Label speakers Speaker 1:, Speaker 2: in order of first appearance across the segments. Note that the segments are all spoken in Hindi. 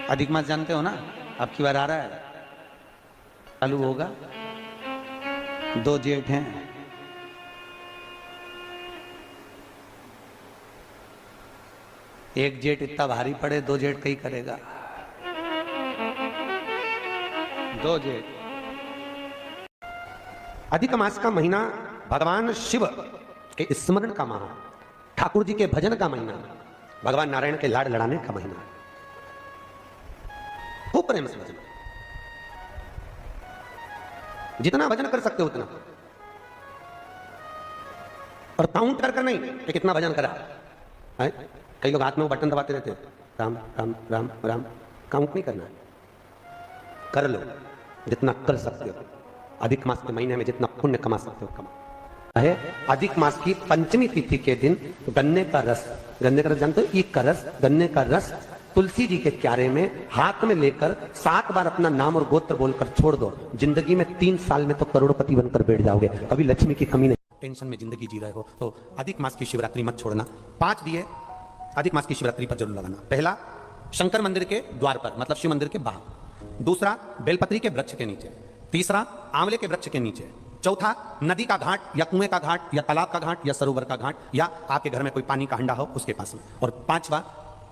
Speaker 1: अधिक मास जानते हो ना, अब की बार आ रहा है, चालू होगा। 2 जेठ हैं, एक जेठ इतना भारी पड़े, 2 जेठ कहीं करेगा। 2 जेठ।
Speaker 2: अधिक मास का महीना भगवान शिव के स्मरण का माह, ठाकुर जी के भजन का महीना, भगवान नारायण के लाड़ लड़ाने का महीना। खूब प्रेम से भजन, जितना भजन कर सकते हो उतना, और काउंट कर नहीं कि कितना भजन करा है। कई लोग हाथ में वो बटन दबाते रहते हैं, राम राम राम राम। काउंट नहीं करना है, कर लो जितना कर सकते हो। अधिक मास के महीने में जितना पुण्य कमा सकते हो कमा है। अधिक मास की पंचमी तिथि के दिन गन्ने का रस, गन्ने का रस जानते हो, ईख का रस, गन्ने का रस तुलसी जी के क्यारे में हाथ में लेकर 7 बार अपना नाम और गोत्र बोलकर छोड़ दो। जिंदगी में 3 साल में तो करोड़पति बनकर बैठ जाओगे, कभी लक्ष्मी की कमी नहीं। टेंशन में जिंदगी जी रहे हो तो अधिक मास की शिवरात्रि मत छोड़ना। 5 दिए अधिक मास की शिवरात्रि पर जरूर लगाना। पहला, शंकर मंदिर के द्वार पर, मतलब शिव मंदिर के बाहर। दूसरा, बेलपत्री के वृक्ष के नीचे। तीसरा, आंवले के वृक्ष के नीचे। चौथा, नदी का घाट या कुएं का घाट या तालाब का घाट या सरोवर का घाट या आपके घर में कोई पानी का हंडा हो उसके पास में। और 5वां,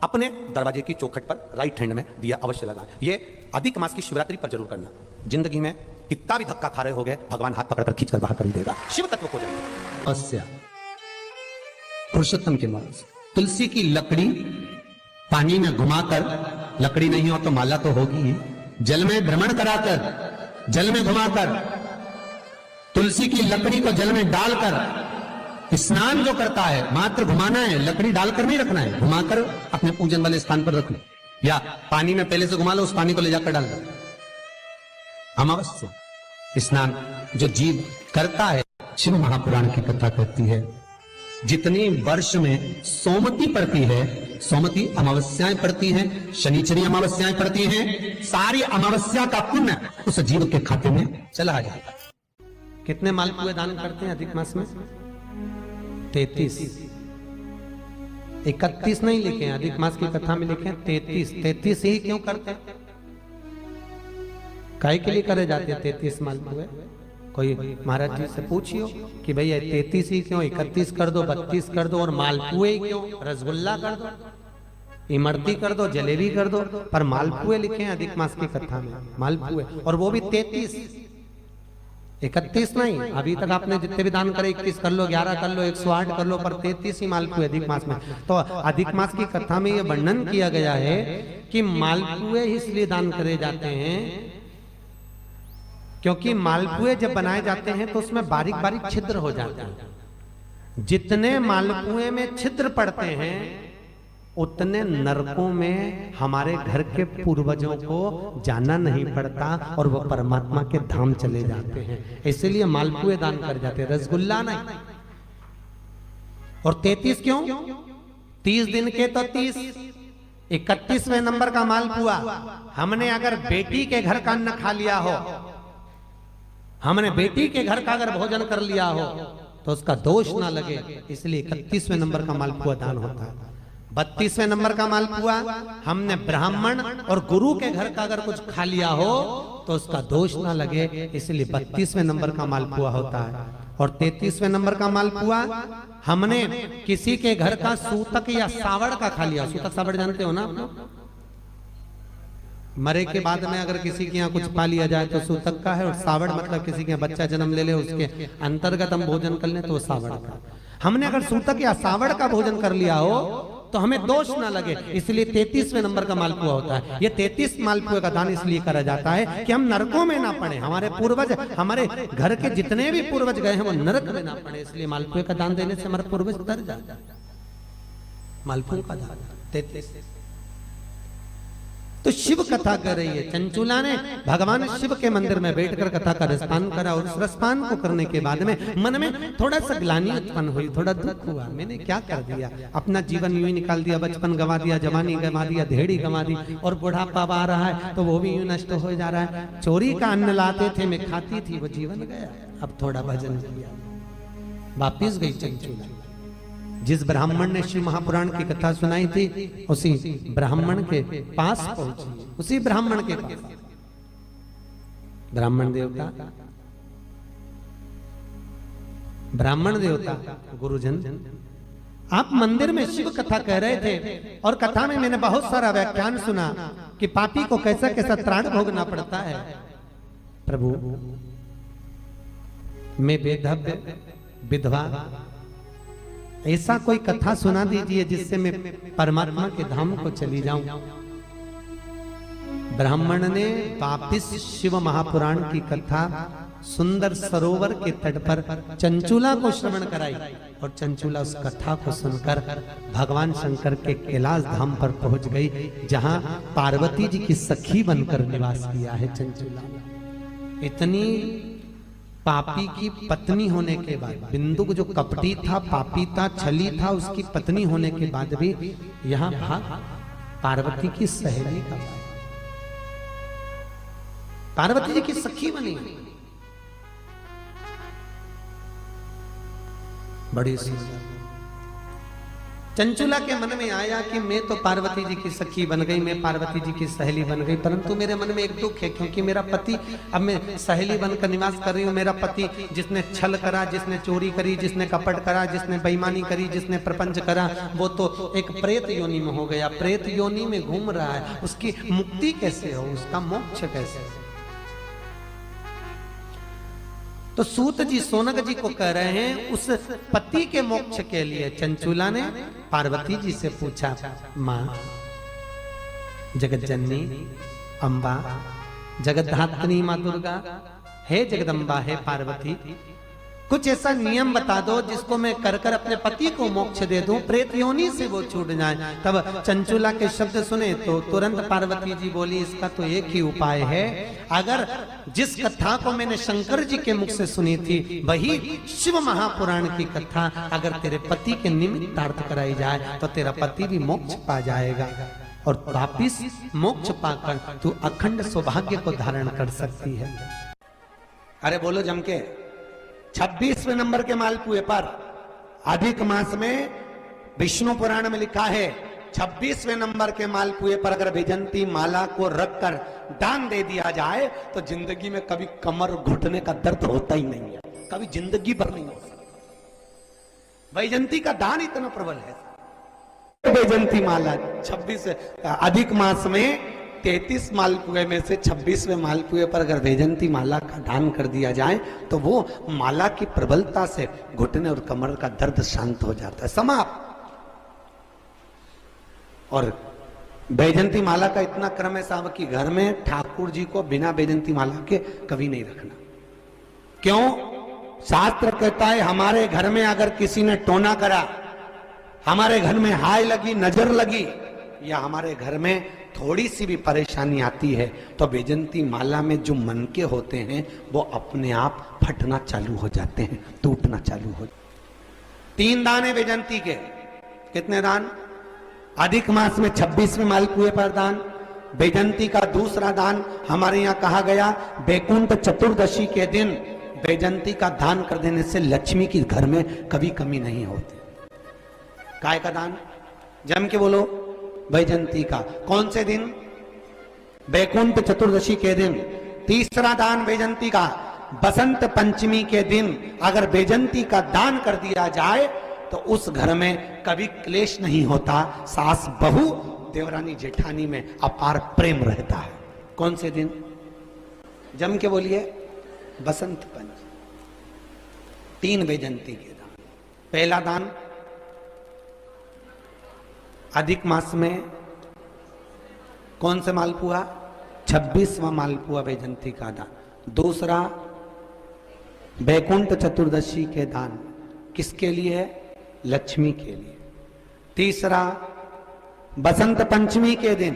Speaker 2: अपने दरवाजे की चौखट पर राइट हैंड में दिया अवश्य लगा। ये अधिक मास की शिवरात्रि पर जरूर करना। जिंदगी में कितना भी धक्का खा रहे हो गए, भगवान हाथ पकड़कर खींचकर बाहर कर ही देगा, शिव तत्व को जाएगा।
Speaker 3: अवश्य पुरुषोत्तम के मास, तुलसी की लकड़ी पानी में घुमाकर, लकड़ी नहीं हो तो माला तो होगी ही, जल में भ्रमण कराकर, जल में घुमाकर, तुलसी की लकड़ी को जल में डालकर स्नान जो करता है, मात्र घुमाना है, लकड़ी डालकर नहीं रखना है, घुमाकर अपने पूजन वाले स्थान पर रख लो, या पानी में पहले से घुमा लो, उस पानी को ले जाकर डाल दो। अमावस्या स्नान जो जीव करता है, शिव महापुराण की कथा कहती है, जितनी वर्ष में सोमती पड़ती है, सोमती अमावस्याएं पड़ती हैं, शनिचरी अमावस्याएं पड़ती हैं, सारी अमावस्या का पुण्य उस जीव के खाते में चला जाता है।
Speaker 2: कितने मालपुए दान करते हैं अधिक मास में? 33। 31 नहीं लिखे हैं, अधिक मास की कथा में लिखे हैं 33। 33 ही क्यों करते हैं? काहे के लिए करे जाते हैं 33 मालपुए? कोई महाराज जी से पूछियो कि भैया 33 ही क्यों, 31 कर दो, 32 कर दो, और मालपुए ही क्यों? रसगुल्ला कर दो, इमरती कर दो, जलेबी कर दो, पर मालपुए लिखे हैं अधिक मास की कथा में, मालपुए, और वो भी 33। 31 नहीं। अभी तक आपने जितने भी दान करे, 21 कर लो, 11 कर लो, 108 कर लो, पर 33 ही मालपुए अधिक मास में। तो अधिक मास की कथा में यह वर्णन किया गया है कि मालपुए इसलिए दान करे जाते हैं क्योंकि मालपुए जब बनाए जाते हैं तो उसमें बारीक बारीक छिद्र हो जाते हैं। जितने मालपुए में छिद्र पड़ते हैं उतने नरकों में हमारे घर के पूर्वजों को जाना नहीं पड़ता और वो परमात्मा के धाम चले जाते हैं। इसीलिए मालपुए दान कर जाते हैं, रसगुल्ला नहीं। और 33 क्यों? 30 दिन के तो 30, 31वें नंबर का मालपुआ। हमने अगर बेटी के घर का अन्न खा लिया हो, हमने बेटी के घर का अगर भोजन कर लिया हो तो उसका दोष ना लगे, इसलिए 31वें नंबर का मालपुआ दान होता है। 32वें नंबर का मालपुआ हमने ब्राह्मण और गुरु के घर का अगर कुछ खा लिया हो तो उसका दोष ना लगे, इसलिए 32वें नंबर का मालपुआ होता है। और 33वें नंबर का मालपुआ हमने किसी के घर का सूतक या सावड़ का खा लिया। सूतक सावड़ जानते हो ना आप लोग? मरे के बाद में अगर किसी के यहाँ कुछ पा लिया जाए तो सूतक का है, और सावड़ मतलब किसी के बच्चा जन्म ले ले उसके अंतर्गत हम भोजन कर ले तो वो सावड़ का। हमने अगर सूतक या सावड़ का भोजन कर लिया हो तो हमें दोष ना लगे, इसलिए 33वें नंबर का मालपुआ होता है। ये 33 मालपुए का दान इसलिए करा जाता है कि हम नरकों में ना पड़े, हमारे पूर्वज, हमारे घर के जितने भी पूर्वज गए हैं वो नरक में ना पड़े, इसलिए मालपुए का दान देने से हमारे पूर्वज तर जाते हैं। मालपुओं का दान 33। तो शिव कथा कर रही है। चंचुला ने भगवान शिव के मंदिर में बैठकर कथा का रसपान करा, और उस रसपान को करने के बाद में मन में थोड़ा सा ग्लानि उत्पन्न हुई, थोड़ा दुख हुआ, मैंने क्या कर दिया, अपना जीवन यूं ही निकाल दिया, बचपन गंवा दिया, जवानी गंवा दिया, धेड़ी गंवा दी, और बुढ़ापा आ रहा है तो वो भी यूं नष्ट हो जा रहा है। चोरी का अन्न लाते थे, मैं खाती थी, वो जीवन गया। अब थोड़ा भजन किया, वापिस गई चंचुला।
Speaker 3: जिस ब्राह्मण ने शिव महापुराण की कथा सुनाई थी उसी ब्राह्मण के पास पहुंची, उसी ब्राह्मण के पास। ब्राह्मण देवता, ब्राह्मण देवता, गुरुजन, आप मंदिर में शिव कथा कह रहे थे और कथा में मैंने बहुत सारा व्याख्यान सुना कि पापी को कैसा कैसा त्राण भोगना पड़ता है। प्रभु, मैं बेधव्य विधवा, ऐसा कोई कथा सुना दीजिए जिससे मैं परमात्मा के धाम को चली जाऊं। ब्राह्मण ने वापिस शिव महापुराण की कथा सुंदर सरोवर के तट पर चंचूला को श्रवण कराई और चंचूला उस कथा को सुनकर भगवान शंकर के कैलाश धाम पर पहुंच गई, जहां पार्वती जी की सखी बनकर निवास किया है चंचूला। इतनी पापी की पत्नी होने के बाद, बिंदु जो कपटी था, पापी था, छली था, उसकी पत्नी होने के बाद भी यहां पार्वती की सहेली का, पार्वती जी की सखी बनी। बड़ी सुंदर। चंचूला के मन में आया कि मैं तो पार्वती जी की सखी बन गई, मैं पार्वती जी की सहेली बन गई, परंतु मेरे मन में एक दुख है, क्योंकि मेरा पति, अब मैं सहेली बनकर निवास कर रही हूँ, मेरा पति जिसने छल करा, जिसने चोरी करी, जिसने कपट करा, जिसने बेईमानी करी, जिसने प्रपंच करा, वो तो एक प्रेत योनि में हो गया, प्रेत योनि में घूम रहा है। उसकी मुक्ति कैसे हो, उसका मोक्ष कैसे हो? तो सूत जी सोनक जी को कह रहे हैं, उस पति के मोक्ष के लिए चंचूला ने पार्वती जी से पूछा, मां जगत जननी अम्बा, जगतधात्री मां दुर्गा, हे जगदम्बा, हे पार्वती, कुछ ऐसा नियम बता दो जिसको मैं कर कर अपने पति को मोक्ष दे दूं, प्रेत योनि से वो छूट जाए। तब चंचूला के शब्द सुने तो तुरंत पार्वती जी बोली, इसका तो एक ही उपाय है, अगर जिस कथा को मैंने शंकर जी के मुख से सुनी थी, वही शिव महापुराण की कथा अगर तेरे पति के निमित्तार्थ कराई जाए तो तेरा पति भी मोक्ष पा जाएगा और वापिस मोक्ष पाकर तू अखंड सौभाग्य को धारण कर सकती है।
Speaker 2: अरे बोलो जम के। 26वें नंबर के मालपुए पर अधिक मास में विष्णु पुराण में लिखा है, 26वें नंबर के मालपुए पर अगर वैजंती माला को रखकर दान दे दिया जाए तो जिंदगी में कभी कमर घुटने का दर्द होता ही नहीं है, कभी जिंदगी भर नहीं होता। वैजंती का दान इतना प्रबल है। वैजंती माला 26 अधिक मास में 33 मालपुए में से 26वें मालपुए पर अगर वैजंती माला का दान कर दिया जाए तो वो माला की प्रबलता से घुटने और कमर का दर्द शांत हो जाता है, समाप्त। और वैजंती माला का इतना क्रम है साहब कि घर में ठाकुर जी को बिना वैजंती माला के कभी नहीं रखना। क्यों? शास्त्र कहता है हमारे घर में अगर किसी ने टोना करा, हमारे घर में हाय लगी, नजर लगी, या हमारे घर में थोड़ी सी भी परेशानी आती है तो वैजंती माला में जो मनके होते हैं वो अपने आप फटना चालू हो जाते हैं, टूटना चालू हो। 3 दान है वैजंती के। कितने दान? अधिक मास में 26वें मालपुए पर दान, वैजंती का दूसरा दान हमारे यहाँ कहा गया बैकुंठ चतुर्दशी के दिन वैजंती का दान कर देने से लक्ष्मी की घर में कभी कमी नहीं होती। काय का दान? जम के बोलो, वैजंती का। कौन से दिन? बैकुंठ चतुर्दशी के दिन। तीसरा दान वैजंती का बसंत पंचमी के दिन अगर वैजंती का दान कर दिया जाए तो उस घर में कभी क्लेश नहीं होता, सास बहू देवरानी जेठानी में अपार प्रेम रहता है। कौन से दिन? जम के बोलिए, बसंत पंचमी। 3 वैजंती के दान। पहला दान अधिक मास में कौन से मालपुआ? 26वां मालपुआ वैजंती का दान। दूसरा बैकुंठ चतुर्दशी के दान, किसके लिए? लक्ष्मी के लिए। तीसरा बसंत पंचमी के दिन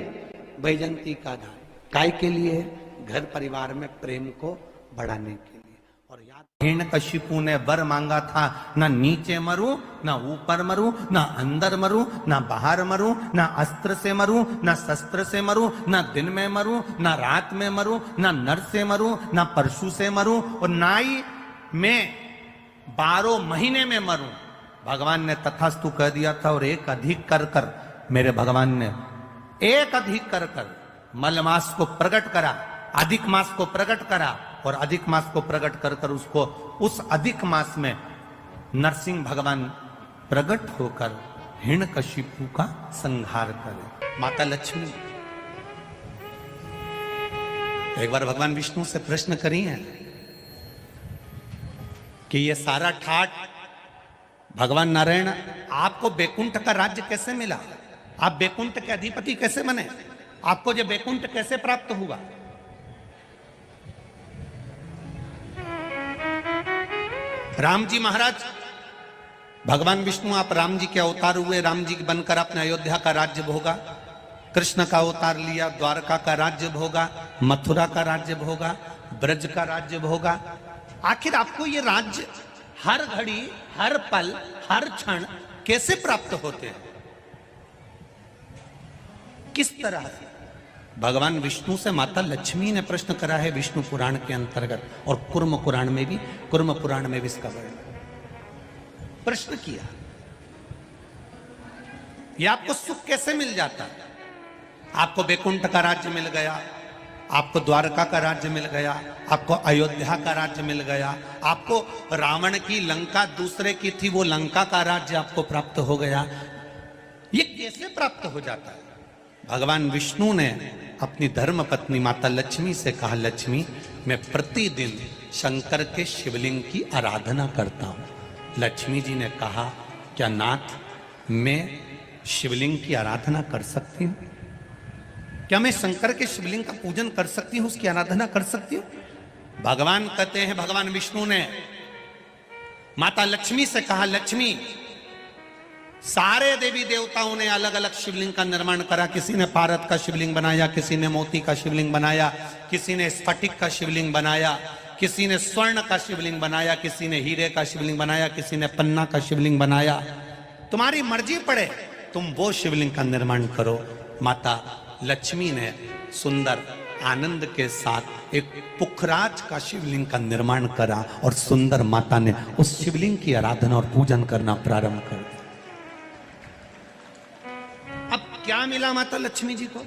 Speaker 2: वैजंती का दान, काय के लिए? घर परिवार में प्रेम को बढ़ाने के लिए। और याद, हिरण्यकशिपु ने वर मांगा था, ना नीचे मरूं, ना ऊपर मरूं, ना अंदर मरूं, ना बाहर मरूं, ना अस्त्र से मरूं, ना शस्त्र से मरूं, ना दिन में मरूं, ना रात में मरूं, ना नर से मरूं, ना परशु से मरूं, और ना ही मैं 12 महीने में मरूं।
Speaker 1: भगवान ने तथास्तु कह दिया था और एक अधिक कर मेरे भगवान ने एक अधिक कर मल मास को प्रकट करा, अधिक मास को प्रकट करा और अधिक मास को प्रकट कर उसको उस अधिक मास में नरसिंह भगवान प्रकट होकर हिरण्यकशिपु का संहार करे। माता लक्ष्मी एक बार भगवान विष्णु से प्रश्न करी है कि ये सारा ठाट भगवान नारायण आपको बैकुंठ का राज्य कैसे मिला, आप बैकुंठ के अधिपति कैसे बने, आपको ये बैकुंठ कैसे प्राप्त हुआ। राम जी महाराज, भगवान विष्णु आप राम जी के अवतार हुए, राम जी बनकर आपने अयोध्या का राज्य भोगा, कृष्ण का अवतार लिया, द्वारका का राज्य भोगा, मथुरा का राज्य भोगा, ब्रज का राज्य भोगा। आखिर आपको ये राज्य हर घड़ी, हर पल, हर क्षण कैसे प्राप्त होते हैं, किस तरह से? भगवान विष्णु से माता लक्ष्मी ने प्रश्न करा है विष्णु पुराण के अंतर्गत, और कुर्म पुराण में भी इसका वर्णन प्रश्न किया। ये आपको सुख कैसे मिल जाता है? आपको बैकुंठ का राज्य मिल गया, आपको द्वारका का राज्य मिल गया, आपको अयोध्या का राज्य मिल गया, आपको रावण की लंका दूसरे की थी वो लंका का राज्य आपको प्राप्त हो गया। ये कैसे प्राप्त हो जाता है? भगवान विष्णु ने अपनी धर्म पत्नी माता लक्ष्मी से कहा, लक्ष्मी मैं प्रतिदिन शंकर के शिवलिंग की आराधना करता हूं। लक्ष्मी जी ने कहा, क्या नाथ मैं शिवलिंग की आराधना कर सकती हूं? क्या मैं शंकर के शिवलिंग का पूजन कर सकती हूं, उसकी आराधना कर सकती हूं? भगवान कहते हैं, भगवान विष्णु ने माता लक्ष्मी से कहा, लक्ष्मी सारे देवी देवताओं ने अलग अलग शिवलिंग का निर्माण करा, किसी ने पारद का शिवलिंग बनाया, किसी ने मोती का शिवलिंग बनाया, किसी ने स्फटिक का शिवलिंग बनाया, किसी ने स्वर्ण का शिवलिंग बनाया, किसी ने हीरे का शिवलिंग बनाया, किसी ने पन्ना का शिवलिंग बनाया। तुम्हारी मर्जी पड़े, तुम वो शिवलिंग का निर्माण करो। माता लक्ष्मी ने सुंदर आनंद के साथ एक पुखराज का शिवलिंग का निर्माण करा और सुंदर माता ने उस शिवलिंग की आराधना और पूजन करना प्रारंभ कर दिया। अब क्या मिला माता लक्ष्मी जी को?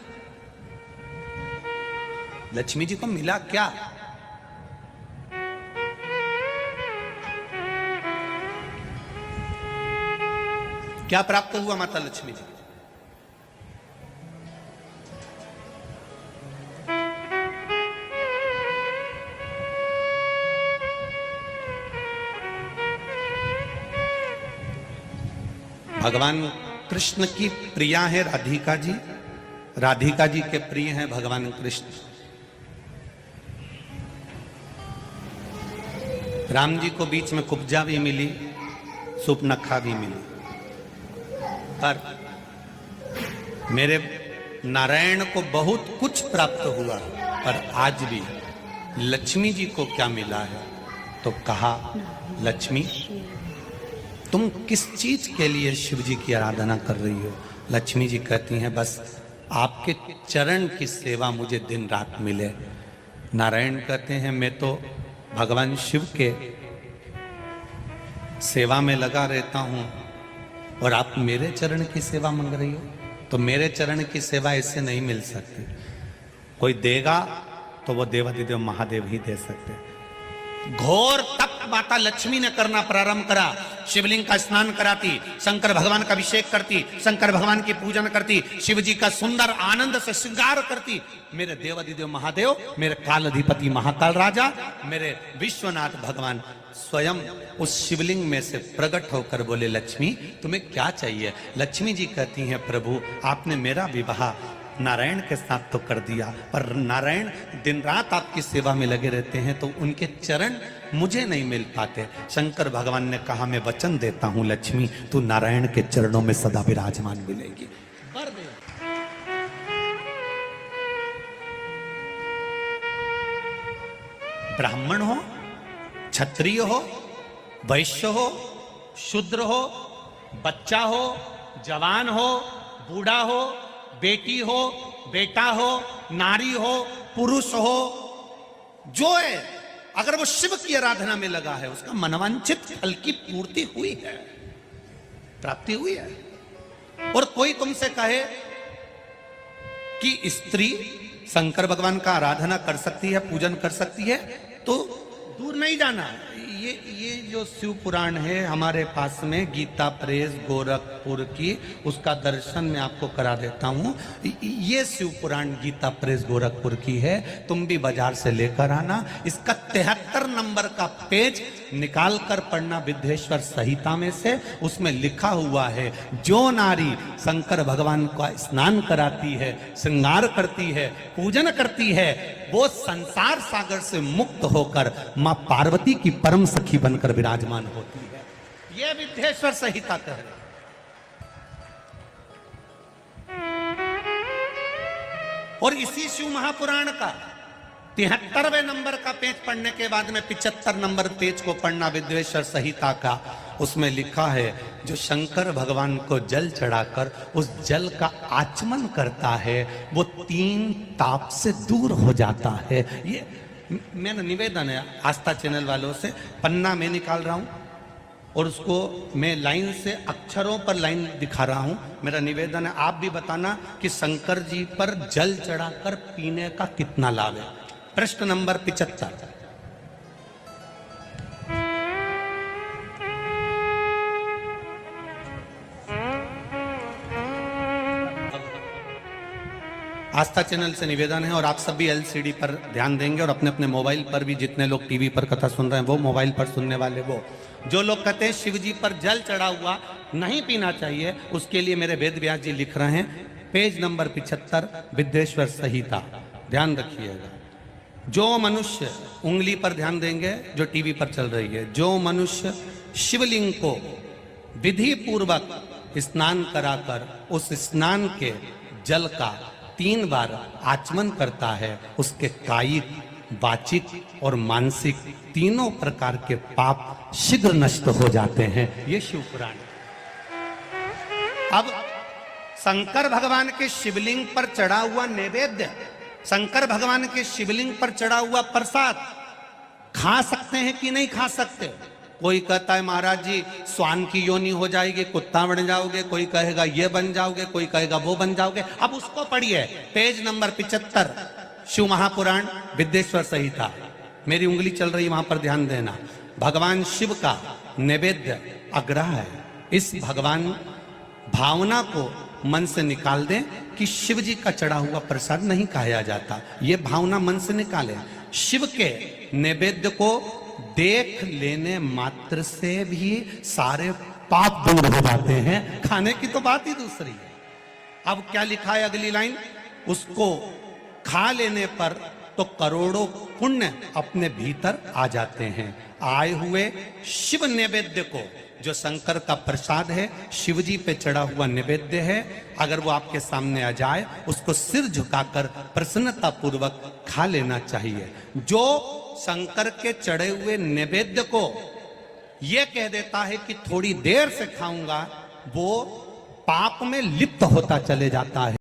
Speaker 1: लक्ष्मी जी को मिला क्या? क्या प्राप्त हुआ माता लक्ष्मी जी? भगवान कृष्ण की प्रिया है राधिका जी, राधिका जी के प्रिय हैं भगवान कृष्ण। राम जी को बीच में कुब्जा भी मिली, सुपनखा भी मिली, पर मेरे नारायण को बहुत कुछ प्राप्त हुआ, पर आज भी लक्ष्मी जी को क्या मिला है? तो कहा, लक्ष्मी तुम किस चीज के लिए शिव जी की आराधना कर रही हो? लक्ष्मी जी कहती हैं, बस आपके चरण की सेवा मुझे दिन रात मिले। नारायण कहते हैं, मैं तो भगवान शिव के सेवा में लगा रहता हूं और आप मेरे चरण की सेवा मांग रही हो? तो मेरे चरण की सेवा ऐसे नहीं मिल सकती। कोई देगा तो वो देवाधिदेव महादेव ही दे सकते। घोर तप माता लक्ष्मी ने करना प्रारंभ करा। शिवलिंग का स्नान कराती, शंकर भगवान का अभिषेक करती, शंकर भगवान की पूजन करती, शिव जी का सुंदर आनंद से श्रृंगार करती। मेरे देवाधिदेव महादेव, मेरे काल अधिपति महाकाल राजा, मेरे विश्वनाथ भगवान स्वयं उस शिवलिंग में से प्रकट होकर बोले, लक्ष्मी तुम्हें क्या चाहिए? लक्ष्मी जी कहती हैं, प्रभु आपने मेरा विवाह नारायण के साथ तो कर दिया, पर नारायण दिन रात आपकी सेवा में लगे रहते हैं, तो उनके चरण मुझे नहीं मिल पाते। शंकर भगवान ने कहा, मैं वचन देता हूं लक्ष्मी, तू नारायण के चरणों में सदा विराजमान मिलेगी। ब्राह्मण हो, क्षत्रिय हो, वैश्य हो, शूद्र हो, बच्चा हो, जवान हो, बूढ़ा हो, बेटी हो, बेटा हो, नारी हो, पुरुष हो, जो है अगर वो शिव की आराधना में लगा है, उसका मनवांछित फल की पूर्ति हुई है। प्राप्ति हुई है। और कोई तुमसे कहे कि स्त्री शंकर भगवान का आराधना कर सकती है, पूजन कर सकती है, तो दूर नहीं जाना। ये जो शिव पुराण है हमारे पास में, गीता प्रेस गोरखपुर की, उसका दर्शन मैं आपको करा देता हूं। ये शिव पुराण गीता प्रेस गोरखपुर की है, तुम भी बाजार से लेकर आना। इसका 73 नंबर का पेज निकाल कर पढ़ना विद्येश्वर संहिता में से। उसमें लिखा हुआ है, जो नारी शंकर भगवान का स्नान कराती है, श्रृंगार करती है, पूजन करती है, वो संसार सागर से मुक्त होकर मां पार्वती की परम सखी बनकर विराजमान होती है। यह विद्येश्वर संहिता कह रहे। और इसी शिव महापुराण का 73वें नंबर का पेज पढ़ने के बाद में 75 नंबर पेज को पढ़ना विद्येश्वर संहिता का। उसमें लिखा है, जो शंकर भगवान को जल चढ़ाकर उस जल का आचमन करता है वो 3 ताप से दूर हो जाता है। ये मेरा निवेदन है आस्था चैनल वालों से, पन्ना मैं निकाल रहा हूं और उसको मैं लाइन से अक्षरों पर लाइन दिखा रहा हूं। मेरा निवेदन है, आप भी बताना कि शंकर जी पर जल चढ़ाकर पीने का कितना लाभ है। प्रश्न नंबर 75। आस्था चैनल से निवेदन है, और आप सब भी एलसीडी पर ध्यान देंगे, और अपने अपने मोबाइल पर भी, जितने लोग टीवी पर कथा सुन रहे हैं वो, मोबाइल पर सुनने वाले वो, जो लोग कहते हैं शिव जी पर जल चढ़ा हुआ नहीं पीना चाहिए, उसके लिए मेरे वेद व्यास जी लिख रहे हैं, पेज नंबर 75 विद्येश्वर संहिता। ध्यान रखिएगा, जो मनुष्य, उंगली पर ध्यान देंगे जो टीवी पर चल रही है, जो मनुष्य शिवलिंग को विधि पूर्वक स्नान कराकर उस स्नान के जल का 3 बार आचमन करता है, उसके कायिक, वाचिक और मानसिक तीनों प्रकार के पाप शीघ्र नष्ट हो जाते हैं। ये शिव पुराण। अब शंकर भगवान के शिवलिंग पर चढ़ा हुआ नैवेद्य, शंकर भगवान के शिवलिंग पर चढ़ा हुआ प्रसाद खा सकते हैं कि नहीं खा सकते? कोई कहता है महाराज जी स्वान की योनि हो जाएगी, कुत्ता बन जाओगे, कोई कहेगा ये बन जाओगे, कोई कहेगा वो बन जाओगे। अब उसको पढ़िए, पेज नंबर 75 शिव महापुराण विद्येश्वर संहिता। मेरी उंगली चल रही है, वहां पर ध्यान देना। भगवान शिव का नैवेद्य अग्रह है। इस भगवान भावना को मन से निकाल दें कि शिव जी का चढ़ा हुआ प्रसाद नहीं खाया जाता, ये भावना मन से निकालें। शिव के नैवेद्य को देख लेने मात्र से भी सारे पाप दूर हो जाते हैं, खाने की तो बात ही दूसरी है। अब क्या लिखा है अगली लाइन, उसको खा लेने पर तो करोड़ों पुण्य अपने भीतर आ जाते हैं। आए हुए शिव नैवेद्य को, जो शंकर का प्रसाद है, शिव जी पे चढ़ा हुआ नैवेद्य है, अगर वो आपके सामने आ जाए उसको सिर झुकाकर प्रसन्नता पूर्वक खा लेना चाहिए। जो शंकर के चढ़े हुए नैवेद्य को ये कह देता है कि थोड़ी देर से खाऊंगा, वो पाप में लिप्त होता चले जाता है।